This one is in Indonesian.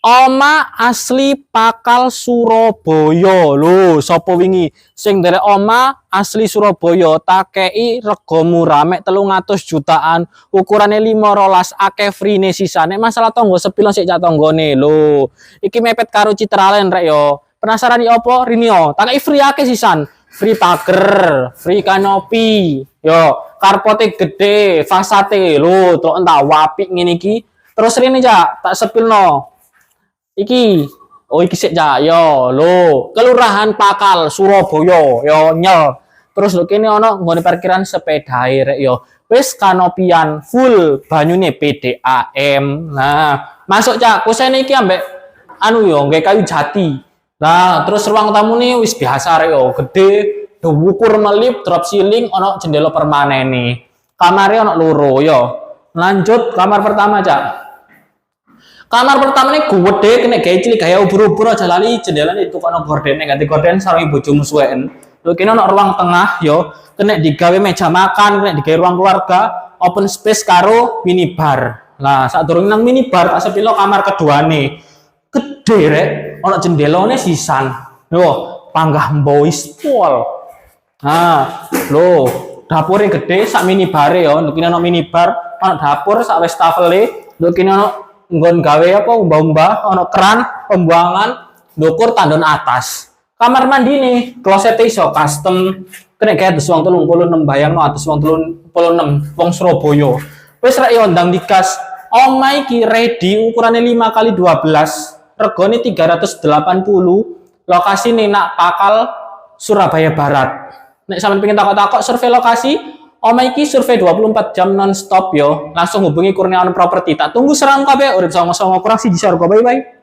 Oma asli Pakal Surabaya. Lho, sapa wingi sing nderek oma asli Surabaya takei rega murah mek 300 jutaan, ukurane 15 akeh free-ne sisane. Masalah tonggo sepilon sik cak tanggane. Lho, iki mepet karo Citraland rek yo. Penasaran iki opo? Rinio, takei free akeh sisan. Free pager, free kanopi. Yo, karpote gede, fasate. Lho, tok entak wapik ngene iki. Terus rene cak, tak sepilno. Iki, oh iki sik ya, yo, lo, Kelurahan Pakal, Surabaya, yo nyel. Terus lo kene ono nggone parkiran sepeda rek yo. Wis kanopian full banyune PDAM. Nah, masuk cak, kusene iki ambek anu yo, nggae kayu jati. Nah, terus ruang tamu nih wis biasa rek yo, gede, dhuwur melip, drop ceiling, ono jendela permanen nih. Kamarnya ono loro yo. Lanjut kamar pertama cak. Kamar pertama ini gede, kena gaya cilik gaya ubur-ubur aja lali jendela itu kono gorden, ganti gorden sarung bojomu suwen. Lho kene ono ruang tengah yo, kena digawe meja makan, kena digawe ruang keluarga, open space karo minibar. Nah, saat durung nang minibar tak sepilo kamar keduane. Gede rek, ono jendelane sisan. Yo, panggah boys pol. Nah, lho, dapure gede sak minibare yo, kene ono minibar, ono dapur sak wastafele, lho kene ono nggon gawe apa umbah-umbah ono keran pembuangan ndukur tandon atas. Kamar mandi nih kloset iso custom kena kayak atus wong 36 bayangno atus wong 36 wong Surabaya. Wis rek yo ndang digas omah iki ready ukurane 5 kali 12 regane 380 lokasi nih nak Pakal Surabaya Barat. Nek sampean pengen takok-takok survei lokasi Oma iki survei 24 jam non stop yo. Langsung hubungi Kurniawan Property. Tak tunggu serang kabeh urip sama-sama kurang siji sarga. Bye bye.